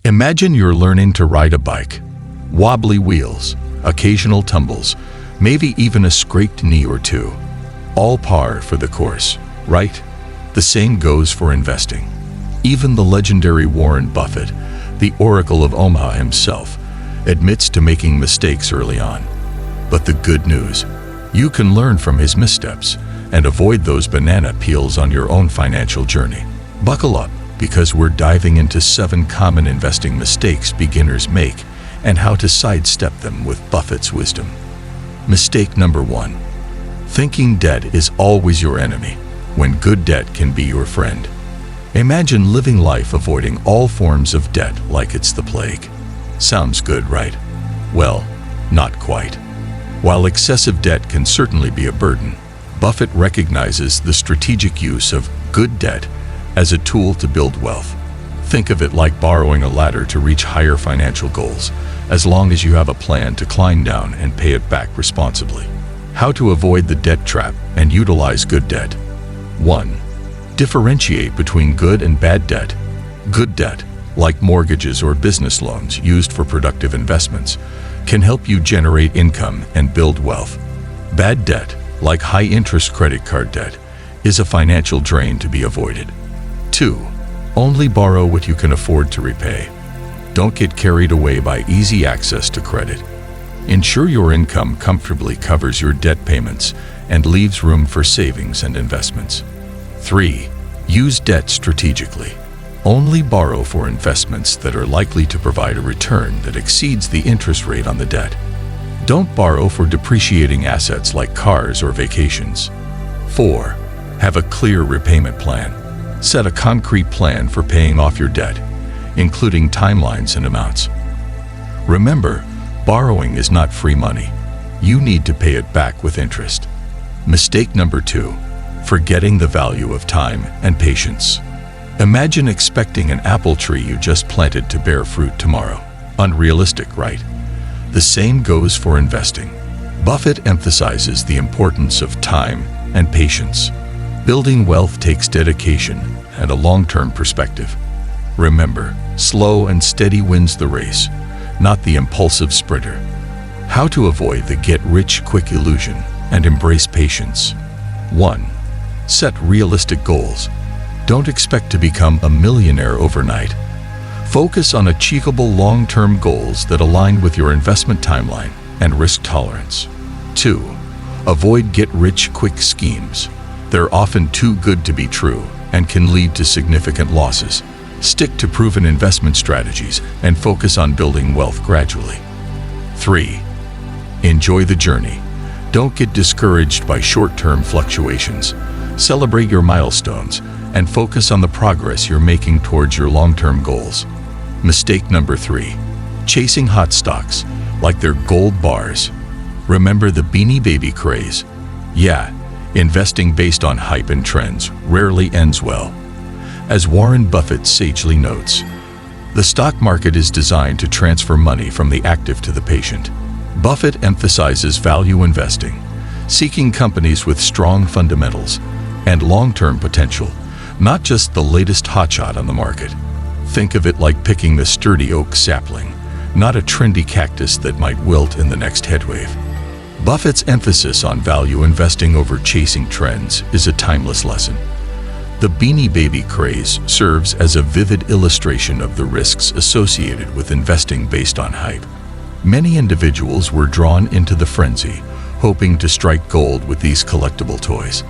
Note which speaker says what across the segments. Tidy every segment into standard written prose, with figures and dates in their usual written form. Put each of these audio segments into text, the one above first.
Speaker 1: Imagine you're learning to ride a bike. Wobbly wheels, occasional tumbles, maybe even a scraped knee or two. All par for the course, right? The same goes for investing. Even the legendary Warren Buffett, the Oracle of Omaha himself, admits to making mistakes early on. But the good news, you can learn from his missteps and avoid those banana peels on your own financial journey. Buckle up, because we're diving into 7 common investing mistakes beginners make and how to sidestep them with Buffett's wisdom. Mistake number 1. Thinking debt is always your enemy, when good debt can be your friend. Imagine living life avoiding all forms of debt like it's the plague. Sounds good, right? Well, not quite. While excessive debt can certainly be a burden, Buffett recognizes the strategic use of good debt as a tool to build wealth. Think of it like borrowing a ladder to reach higher financial goals, as long as you have a plan to climb down and pay it back responsibly. How to avoid the debt trap and utilize good debt. 1. Differentiate between good and bad debt. Good debt, like mortgages or business loans used for productive investments, can help you generate income and build wealth. Bad debt, like high-interest credit card debt, is a financial drain to be avoided. 2. Only borrow what you can afford to repay. Don't get carried away by easy access to credit. Ensure your income comfortably covers your debt payments and leaves room for savings and investments. 3. Use debt strategically. Only borrow for investments that are likely to provide a return that exceeds the interest rate on the debt. Don't borrow for depreciating assets like cars or vacations. 4. Have a clear repayment plan. Set a concrete plan for paying off your debt, including timelines and amounts. Remember, borrowing is not free money. You need to pay it back with interest. Mistake number 2. Forgetting the value of time and patience. Imagine expecting an apple tree you just planted to bear fruit tomorrow. Unrealistic, right? The same goes for investing. Buffett emphasizes the importance of time and patience. Building wealth takes dedication and a long-term perspective. Remember, slow and steady wins the race, not the impulsive sprinter. How to avoid the get-rich-quick illusion and embrace patience. 1. Set realistic goals. Don't expect to become a millionaire overnight. Focus on achievable long-term goals that align with your investment timeline and risk tolerance. 2. Avoid get-rich-quick schemes. They're often too good to be true and can lead to significant losses. Stick to proven investment strategies and focus on building wealth gradually. 3. Enjoy the journey. Don't get discouraged by short-term fluctuations. Celebrate your milestones and focus on the progress you're making towards your long-term goals. Mistake number 3. Chasing hot stocks like they're gold bars. Remember the Beanie Baby craze? Yeah, investing based on hype and trends rarely ends well. As Warren Buffett sagely notes, the stock market is designed to transfer money from the active to the patient. Buffett emphasizes value investing, seeking companies with strong fundamentals and long-term potential, not just the latest hotshot on the market. Think of it like picking the sturdy oak sapling, not a trendy cactus that might wilt in the next headwave. Buffett's emphasis on value investing over chasing trends is a timeless lesson. The Beanie Baby craze serves as a vivid illustration of the risks associated with investing based on hype. Many individuals were drawn into the frenzy, hoping to strike gold with these collectible toys.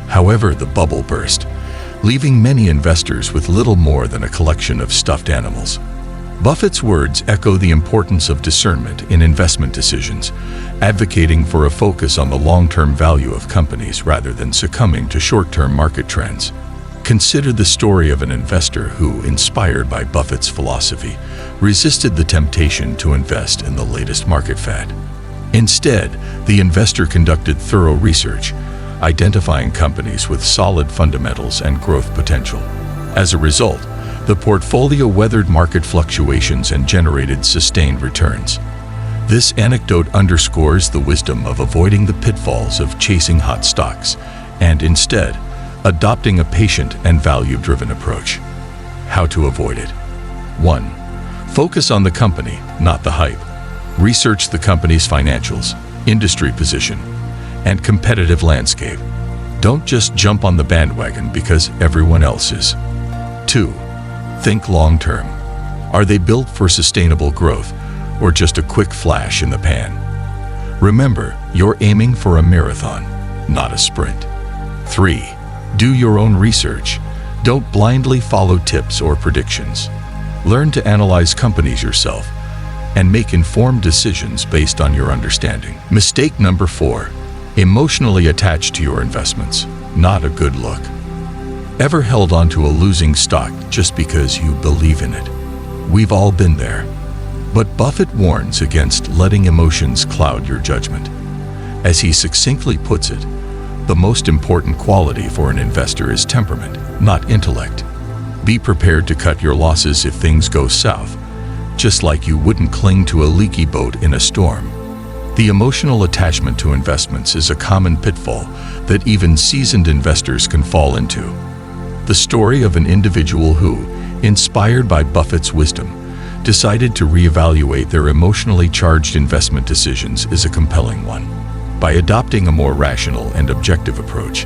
Speaker 1: However, the bubble burst, leaving many investors with little more than a collection of stuffed animals. Buffett's words echo the importance of discernment in investment decisions, advocating for a focus on the long-term value of companies rather than succumbing to short-term market trends. Consider the story of an investor who, inspired by Buffett's philosophy, resisted the temptation to invest in the latest market fad. Instead, the investor conducted thorough research, identifying companies with solid fundamentals and growth potential. As a result, the portfolio weathered market fluctuations and generated sustained returns. This anecdote underscores the wisdom of avoiding the pitfalls of chasing hot stocks and instead adopting a patient and value-driven approach. How to avoid it. 1. Focus on the company, not the hype. Research the company's financials, industry position, and competitive landscape. Don't just jump on the bandwagon because everyone else is. 2. Think long-term. Are they built for sustainable growth or just a quick flash in the pan? Remember, you're aiming for a marathon, not a sprint. 3. Do your own research. Don't blindly follow tips or predictions. Learn to analyze companies yourself and make informed decisions based on your understanding. Mistake number 4. Emotionally attached to your investments. Not a good look. Ever held onto a losing stock just because you believe in it? We've all been there. But Buffett warns against letting emotions cloud your judgment. As he succinctly puts it, the most important quality for an investor is temperament, not intellect. Be prepared to cut your losses if things go south, just like you wouldn't cling to a leaky boat in a storm. The emotional attachment to investments is a common pitfall that even seasoned investors can fall into. The story of an individual who, inspired by Buffett's wisdom, decided to reevaluate their emotionally charged investment decisions is a compelling one. By adopting a more rational and objective approach,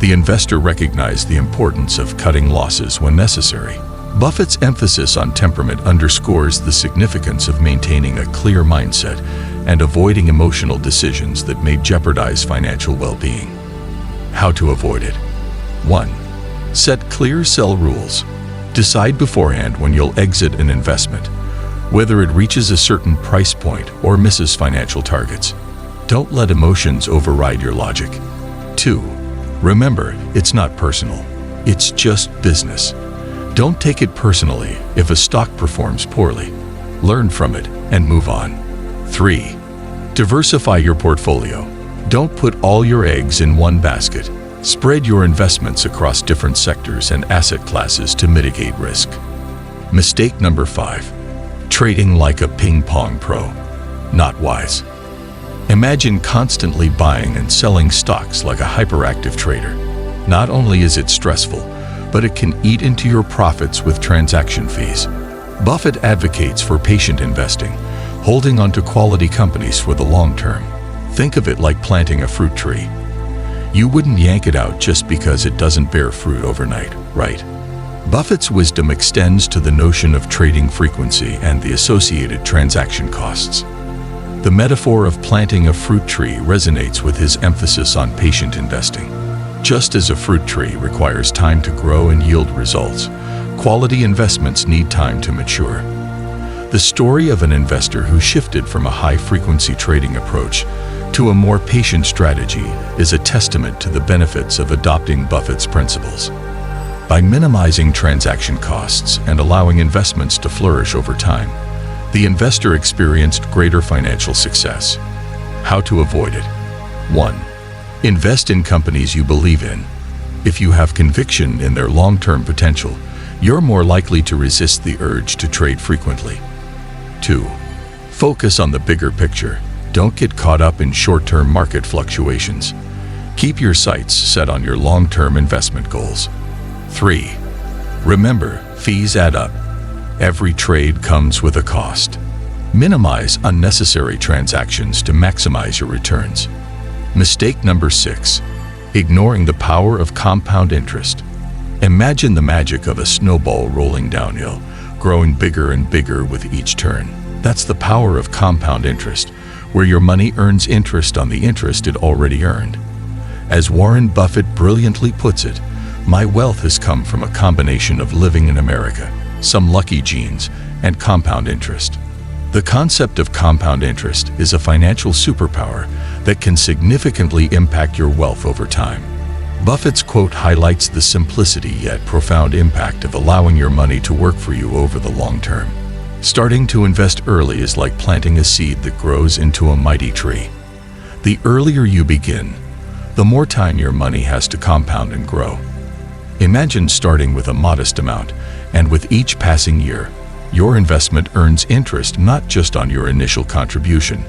Speaker 1: the investor recognized the importance of cutting losses when necessary. Buffett's emphasis on temperament underscores the significance of maintaining a clear mindset and avoiding emotional decisions that may jeopardize financial well-being. How to avoid it? 1. Set clear sell rules. Decide beforehand when you'll exit an investment, whether it reaches a certain price point or misses financial targets. Don't let emotions override your logic. 2. Remember, it's not personal. It's just business. Don't take it personally if a stock performs poorly. Learn from it and move on. 3. Diversify your portfolio. Don't put all your eggs in one basket. Spread your investments across different sectors and asset classes to mitigate risk. Mistake number 5. Trading like a ping-pong pro. Not wise. Imagine constantly buying and selling stocks like a hyperactive trader. Not only is it stressful, but it can eat into your profits with transaction fees. Buffett advocates for patient investing, holding onto quality companies for the long term. Think of it like planting a fruit tree. You wouldn't yank it out just because it doesn't bear fruit overnight, right? Buffett's wisdom extends to the notion of trading frequency and the associated transaction costs. The metaphor of planting a fruit tree resonates with his emphasis on patient investing. Just as a fruit tree requires time to grow and yield results, quality investments need time to mature. The story of an investor who shifted from a high-frequency trading approach to a more patient strategy is a testament to the benefits of adopting Buffett's principles. By minimizing transaction costs and allowing investments to flourish over time, the investor experienced greater financial success. How to avoid it? 1. Invest in companies you believe in. If you have conviction in their long-term potential, you're more likely to resist the urge to trade frequently. 2. Focus on the bigger picture. Don't get caught up in short-term market fluctuations. Keep your sights set on your long-term investment goals. 3. Remember, fees add up. Every trade comes with a cost. Minimize unnecessary transactions to maximize your returns. Mistake number 6. Ignoring the power of compound interest. Imagine the magic of a snowball rolling downhill, growing bigger and bigger with each turn. That's the power of compound interest, where your money earns interest on the interest it already earned. As Warren Buffett brilliantly puts it, my wealth has come from a combination of living in America, some lucky genes, and compound interest. The concept of compound interest is a financial superpower that can significantly impact your wealth over time. Buffett's quote highlights the simplicity yet profound impact of allowing your money to work for you over the long term. Starting to invest early is like planting a seed that grows into a mighty tree. The earlier you begin, the more time your money has to compound and grow. Imagine starting with a modest amount, and with each passing year, your investment earns interest not just on your initial contribution,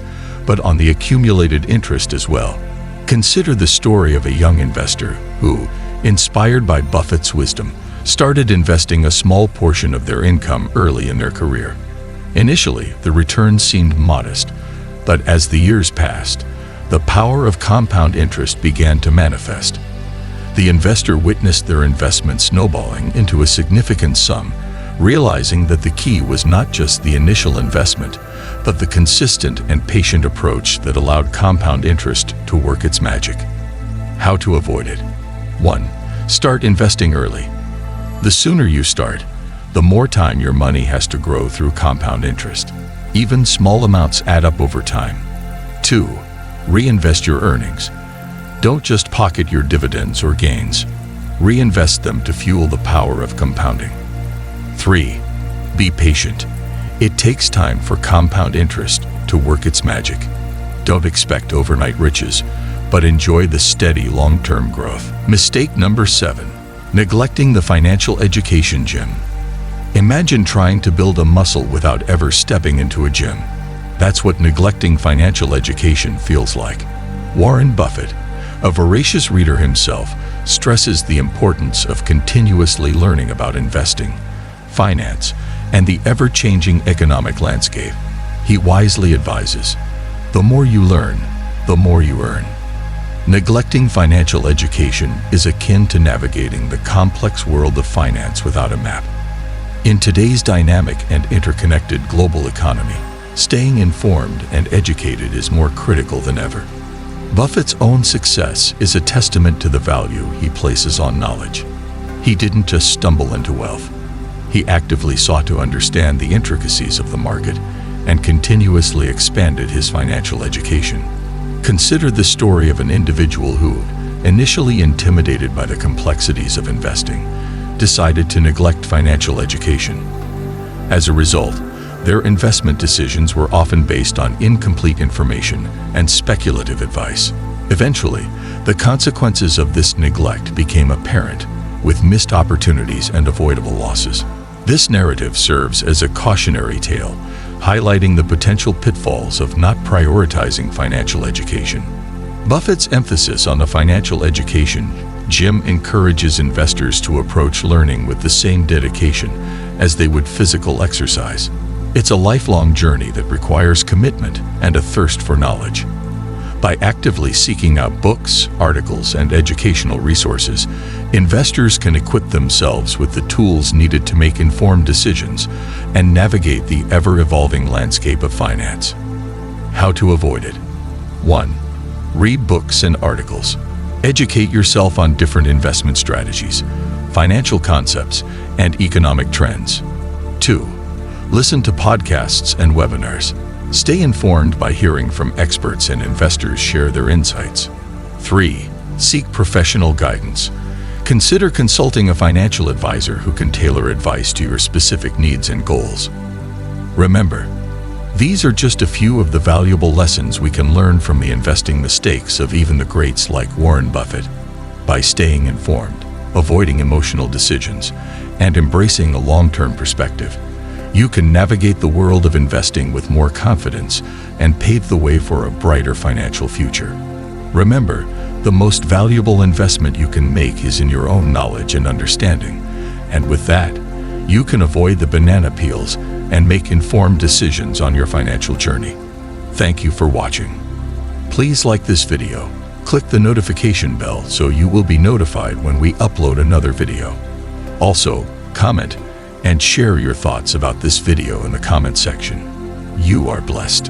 Speaker 1: but on the accumulated interest as well. Consider the story of a young investor who, inspired by Buffett's wisdom, started investing a small portion of their income early in their career. Initially, the returns seemed modest, but as the years passed, the power of compound interest began to manifest. The investor witnessed their investment snowballing into a significant sum, realizing that the key was not just the initial investment, but the consistent and patient approach that allowed compound interest to work its magic. How to avoid it? 1. Start investing early. The sooner you start, the more time your money has to grow through compound interest. Even small amounts add up over time. 2. Reinvest your earnings. Don't just pocket your dividends or gains. Reinvest them to fuel the power of compounding. 3. Be patient. It takes time for compound interest to work its magic. Don't expect overnight riches, but enjoy the steady long-term growth. Mistake number 7. Neglecting the financial education gym. Imagine trying to build a muscle without ever stepping into a gym. That's what neglecting financial education feels like. Warren Buffett, a voracious reader himself, stresses the importance of continuously learning about investing, finance, and the ever-changing economic landscape. He wisely advises, the more you learn, the more you earn. Neglecting financial education is akin to navigating the complex world of finance without a map. In today's dynamic and interconnected global economy, staying informed and educated is more critical than ever. Buffett's own success is a testament to the value he places on knowledge. He didn't just stumble into wealth. He actively sought to understand the intricacies of the market and continuously expanded his financial education. Consider the story of an individual who, initially intimidated by the complexities of investing, decided to neglect financial education. As a result, their investment decisions were often based on incomplete information and speculative advice. Eventually, the consequences of this neglect became apparent, with missed opportunities and avoidable losses. This narrative serves as a cautionary tale, highlighting the potential pitfalls of not prioritizing financial education. Buffett's emphasis on the financial education gym encourages investors to approach learning with the same dedication as they would physical exercise. It's a lifelong journey that requires commitment and a thirst for knowledge. By actively seeking out books, articles, and educational resources, investors can equip themselves with the tools needed to make informed decisions and navigate the ever-evolving landscape of finance. How to avoid it? 1. Read books and articles. Educate yourself on different investment strategies, financial concepts, and economic trends. 2. Listen to podcasts and webinars. Stay informed by hearing from experts and investors share their insights. 3. Seek professional guidance. Consider consulting a financial advisor who can tailor advice to your specific needs and goals. Remember, these are just a few of the valuable lessons we can learn from the investing mistakes of even the greats like Warren Buffett. By staying informed, avoiding emotional decisions, and embracing a long-term perspective, you can navigate the world of investing with more confidence and pave the way for a brighter financial future. Remember, the most valuable investment you can make is in your own knowledge and understanding, and with that, you can avoid the banana peels and make informed decisions on your financial journey. Thank you for watching. Please like this video, click the notification bell so you will be notified when we upload another video. Also, comment and share your thoughts about this video in the comment section. You are blessed.